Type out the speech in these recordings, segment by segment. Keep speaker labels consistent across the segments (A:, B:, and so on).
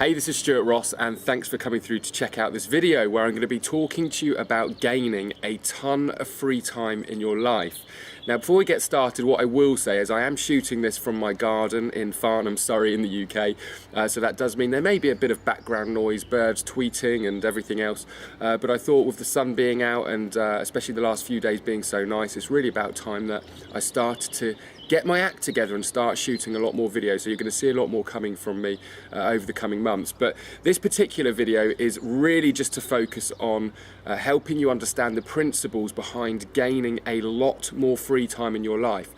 A: Hey, this is Stuart Ross, and thanks for coming through to check out this video where I'm going to be talking to you about gaining a ton of free time in your life. Now, before we get started, what I will say is I am shooting this from my garden in Farnham, Surrey in the UK, so that does mean there may be a bit of background noise, birds tweeting and everything else, but I thought with the sun being out and especially the last few days being so nice, it's really about time that I started to get my act together and start shooting a lot more videos. So you're going to see a lot more coming from me over the coming months. But this particular video is really just to focus on helping you understand the principles behind gaining a lot more free time in your life.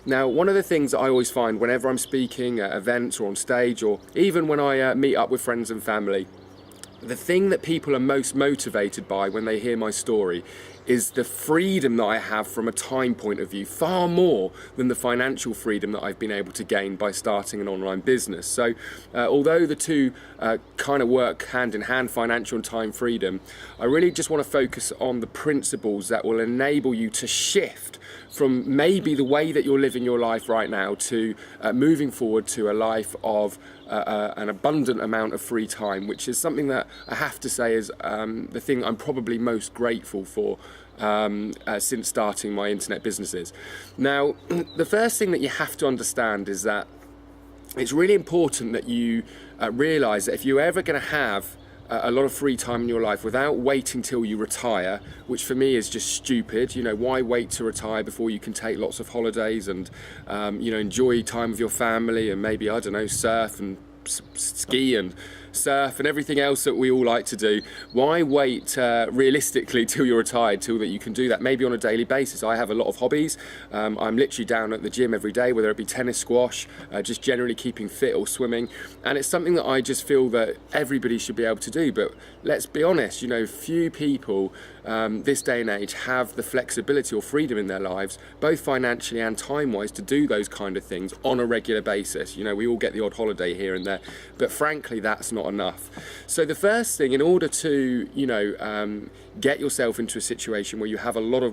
A: Now, one of the things that I always find whenever I'm speaking at events or on stage, or even when I meet up with friends and family, the thing that people are most motivated by when they hear my story is the freedom that I have from a time point of view, far more than the financial freedom that I've been able to gain by starting an online business. So although the two kind of work hand in hand, financial and time freedom, I really just want to focus on the principles that will enable you to shift from maybe the way that you're living your life right now to moving forward to a life of an abundant amount of free time, which is something that I have to say is the thing I'm probably most grateful for since starting my internet businesses. Now, the first thing that you have to understand is that it's really important that you realise that if you're ever going to have a lot of free time in your life without waiting till you retire, which for me is just stupid. You know, why wait to retire before you can take lots of holidays and enjoy time with your family and maybe, I don't know, surf and ski and surf and everything else that we all like to do. Why wait realistically till you're retired, till that you can do that maybe on a daily basis? I have a lot of hobbies. I'm literally down at the gym every day, whether it be tennis, squash, just generally keeping fit or swimming, and it's something that I just feel that everybody should be able to do. But let's be honest, few people this day and age have the flexibility or freedom in their lives, both financially and time-wise, to do those kind of things on a regular basis. We all get the odd holiday here and there, but frankly that's not enough. So the first thing, in order to get yourself into a situation where you have a lot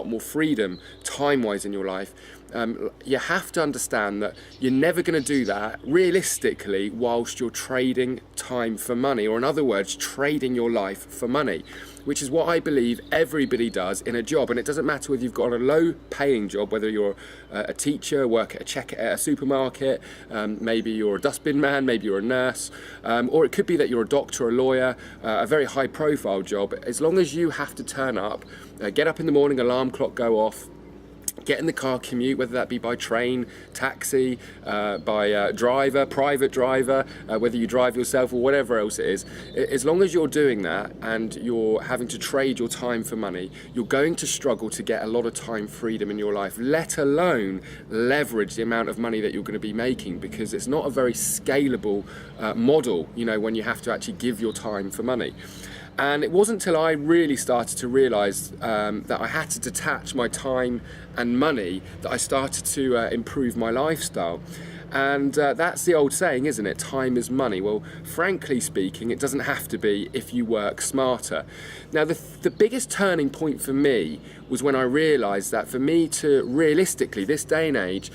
A: more freedom time-wise in your life, you have to understand that you're never going to do that realistically whilst you're trading time for money, or in other words, trading your life for money, which is what I believe everybody does in a job. And it doesn't matter whether you've got a low paying job, whether you're a teacher, work at a supermarket, maybe you're a dustbin man, maybe you're a nurse, or it could be that you're a doctor, a lawyer, a very high profile job. As long as you have to turn up, get up in the morning, alarm clock go off, get in the car, commute, whether that be by train, taxi, by driver, private driver, whether you drive yourself or whatever else it is, as long as you're doing that and you're having to trade your time for money, you're going to struggle to get a lot of time freedom in your life, let alone leverage the amount of money that you're going to be making, because it's not a very scalable model, when you have to actually give your time for money. And it wasn't until I really started to realise that I had to detach my time and money that I started to improve my lifestyle. And that's the old saying, isn't it? Time is money. Well, frankly speaking, it doesn't have to be if you work smarter. Now, the biggest turning point for me was when I realised that for me to realistically, this day and age,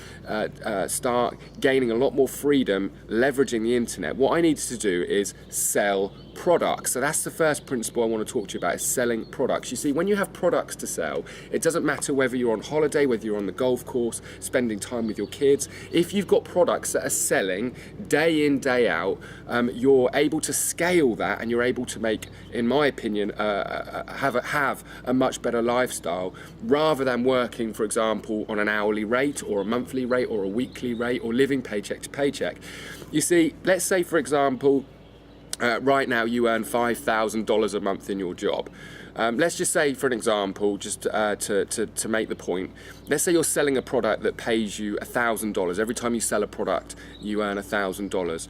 A: start gaining a lot more freedom, leveraging the internet, what I needed to do is sell products. So that's the first principle I want to talk to you about, is selling products. You see, when you have products to sell, it doesn't matter whether you're on holiday, whether you're on the golf course, spending time with your kids. If you've got products that are selling day in, day out, you're able to scale that, and you're able to make, in my opinion, have a much better lifestyle, rather than working, for example, on an hourly rate or a monthly rate or a weekly rate or living paycheck to paycheck. You see, let's say, for example, right now you earn $5,000 a month in your job. Let's just say, for an example, just to make the point, let's say you're selling a product that pays you $1,000. Every time you sell a product, you earn $1,000.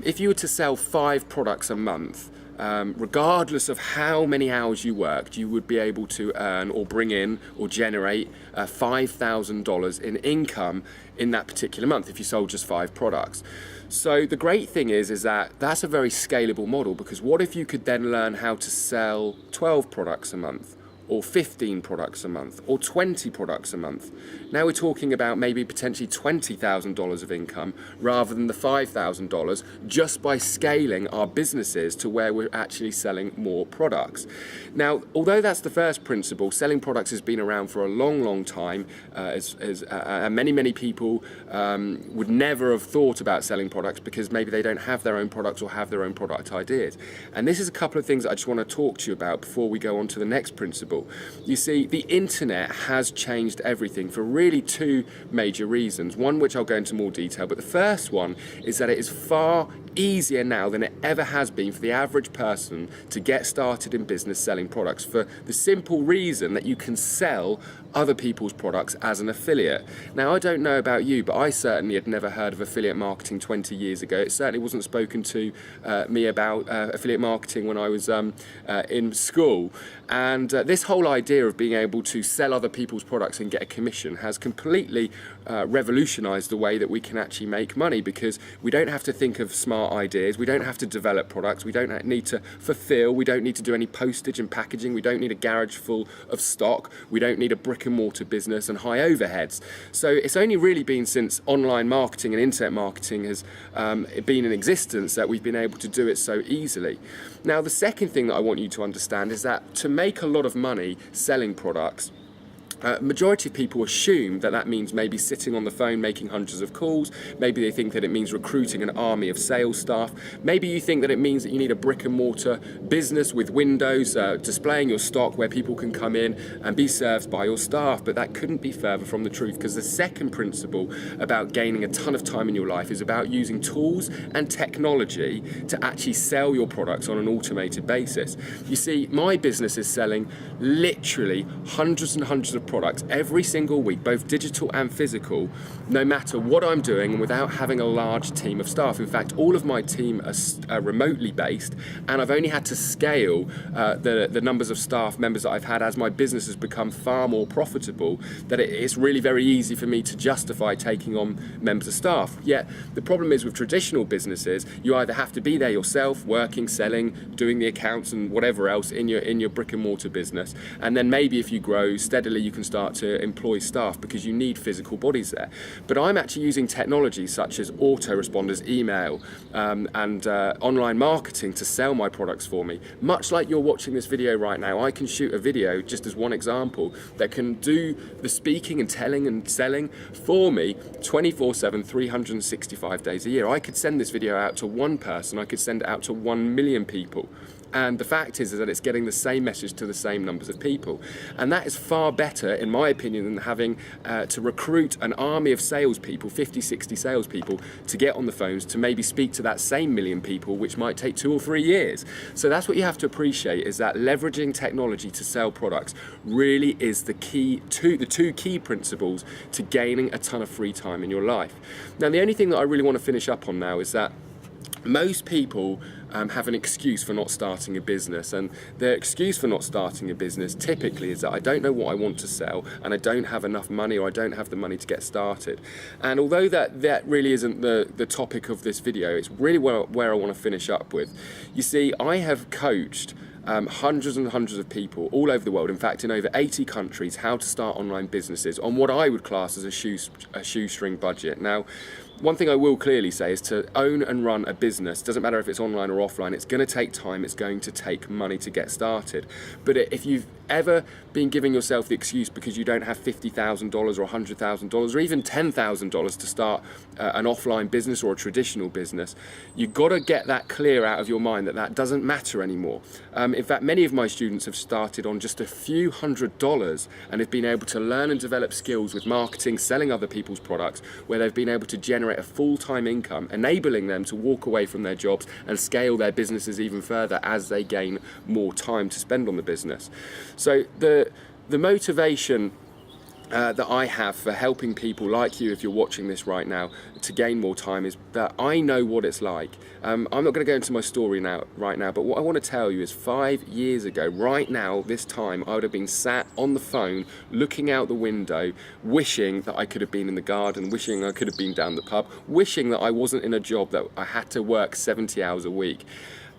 A: If you were to sell 5 products a month, regardless of how many hours you worked, you would be able to earn or bring in or generate $5,000 in income in that particular month if you sold just 5 products. So the great thing is that that's a very scalable model, because what if you could then learn how to sell 12 products a month, or 15 products a month, or 20 products a month. Now we're talking about maybe potentially $20,000 of income rather than the $5,000, just by scaling our businesses to where we're actually selling more products. Now, although that's the first principle, selling products has been around for a long, long time. Many people would never have thought about selling products because maybe they don't have their own products or have their own product ideas. And this is a couple of things that I just want to talk to you about before we go on to the next principle. You see, the internet has changed everything for really two major reasons. One which I'll go into more detail, but the first one is that it is far easier now than it ever has been for the average person to get started in business selling products, for the simple reason that you can sell other people's products as an affiliate. Now, I don't know about you, but I certainly had never heard of affiliate marketing 20 years ago. It certainly wasn't spoken to me about affiliate marketing when I was in school. And this whole idea of being able to sell other people's products and get a commission has completely revolutionized the way that we can actually make money, because we don't have to think of smart ideas, we don't have to develop products, we don't need to fulfill, we don't need to do any postage and packaging, we don't need a garage full of stock, we don't need a brick and mortar business and high overheads. So it's only really been since online marketing and internet marketing has been in existence that we've been able to do it so easily. Now, the second thing that I want you to understand is that to make a lot of money selling products, majority of people assume that that means maybe sitting on the phone making hundreds of calls. Maybe they think that it means recruiting an army of sales staff. Maybe you think that it means that you need a brick and mortar business with windows displaying your stock where people can come in and be served by your staff. But that couldn't be further from the truth, because the second principle about gaining a ton of time in your life is about using tools and technology to actually sell your products on an automated basis. You see, my business is selling literally hundreds and hundreds of products every single week, both digital and physical, no matter what I'm doing, and without having a large team of staff. In fact, all of my team are remotely based, and I've only had to scale the numbers of staff members that I've had as my business has become far more profitable, that it's really very easy for me to justify taking on members of staff. Yet the problem is with traditional businesses, you either have to be there yourself, working, selling, doing the accounts and whatever else in your brick and mortar business, and then maybe if you grow steadily you can start to employ staff because you need physical bodies there. But I'm actually using technology such as autoresponders, email, and online marketing to sell my products for me. Much like you're watching this video right now, I can shoot a video, just as one example, that can do the speaking and telling and selling for me 24/7, 365 days a year. I could send this video out to one person, I could send it out to 1 million people. And the fact is that it's getting the same message to the same numbers of people. And that is far better, in my opinion, than having to recruit an army of salespeople, 50, 60 salespeople, to get on the phones to maybe speak to that same million people, which might take 2 or 3 years. So that's what you have to appreciate, is that leveraging technology to sell products really is the two key principles to gaining a ton of free time in your life. Now, the only thing that I really want to finish up on now is that most people have an excuse for not starting a business, and their excuse for not starting a business typically is that I don't know what I want to sell, and I don't have enough money, or I don't have the money to get started. And although that really isn't the topic of this video, it's really where I want to finish up with. You see, I have coached hundreds and hundreds of people all over the world, in fact in over 80 countries, how to start online businesses on what I would class as a shoestring budget. Now, one thing I will clearly say is to own and run a business, doesn't matter if it's online or offline, it's going to take time, it's going to take money to get started. But if you've ever been giving yourself the excuse because you don't have $50,000 or $100,000 or even $10,000 to start an offline business or a traditional business, you've got to get that clear out of your mind that doesn't matter anymore. In fact, many of my students have started on just a few $100s and have been able to learn and develop skills with marketing, selling other people's products, where they've been able to generate a full-time income, enabling them to walk away from their jobs and scale their businesses even further as they gain more time to spend on the business. So the motivation that I have for helping people like you, if you're watching this right now, to gain more time is that I know what it's like. I'm not going to go into my story right now, but what I want to tell you is 5 years ago, right now, this time, I would have been sat on the phone, looking out the window, wishing that I could have been in the garden, wishing I could have been down the pub, wishing that I wasn't in a job that I had to work 70 hours a week.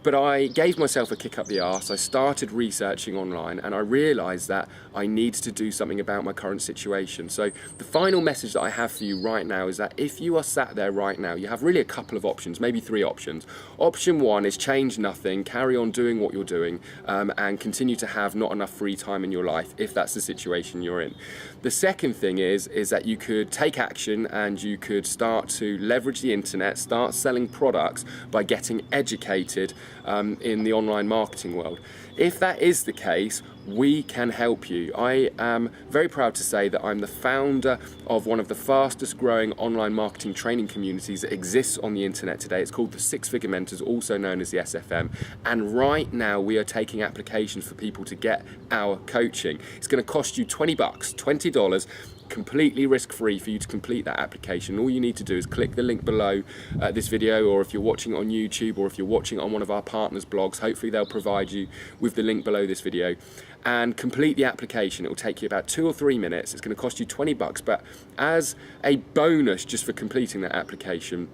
A: But I gave myself a kick up the arse. I started researching online and I realised that I needed to do something about my current situation. So the final message that I have for you right now is that if you are sat there right now, you have really a couple of options, maybe 3 options. Option 1 is change nothing, carry on doing what you're doing, and continue to have not enough free time in your life if that's the situation you're in. The second thing is that you could take action and you could start to leverage the internet, start selling products by getting educated in the online marketing world. If that is the case, we can help you. I am very proud to say that I'm the founder of one of the fastest growing online marketing training communities that exists on the internet today. It's called the 6 Figure Mentors, also known as the SFM. And right now we are taking applications for people to get our coaching. It's going to cost you $20, $20, completely risk-free for you to complete that application. All you need to do is click the link below this video, or if you're watching it on YouTube, or if you're watching it on one of our partners' blogs, hopefully they'll provide you with the link below this video, and complete the application. It will take you about 2 or 3 minutes. It's going to cost you $20, but as a bonus just for completing that application,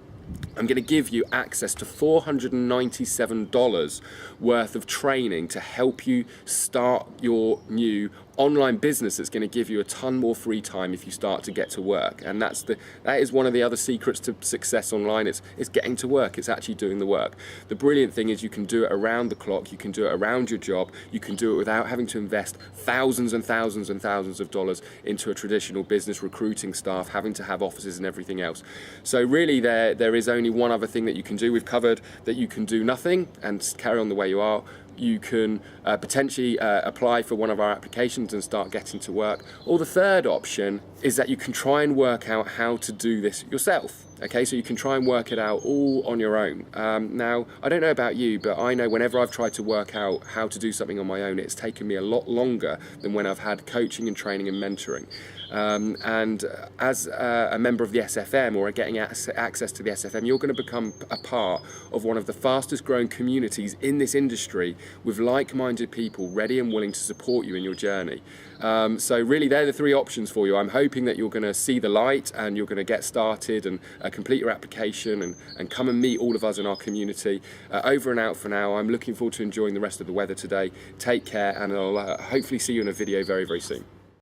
A: I'm going to give you access to $497 worth of training to help you start your new online business that's going to give you a ton more free time if you start to get to work. And that is one of the other secrets to success online. It's getting to work. It's actually doing the work. The brilliant thing is you can do it around the clock. You can do it around your job. You can do it without having to invest thousands and thousands and thousands of dollars into a traditional business, recruiting staff, having to have offices and everything else. So really there is only one other thing that you can do. We've covered that you can do nothing and carry on the way you are. You can potentially apply for one of our applications and start getting to work. Or the third option is that you can try and work out how to do this yourself. Okay, so you can try and work it out all on your own. Now, I don't know about you, but I know whenever I've tried to work out how to do something on my own, it's taken me a lot longer than when I've had coaching and training and mentoring. And as a member of the SFM, or getting access to the SFM, you're going to become a part of one of the fastest growing communities in this industry, with like-minded people ready and willing to support you in your journey. So really, they're the 3 options for you. I'm hoping that you're going to see the light and you're going to get started and complete your application and come and meet all of us in our community. Over and out for now. I'm looking forward to enjoying the rest of the weather today. Take care, and I'll hopefully see you in a video very, very soon.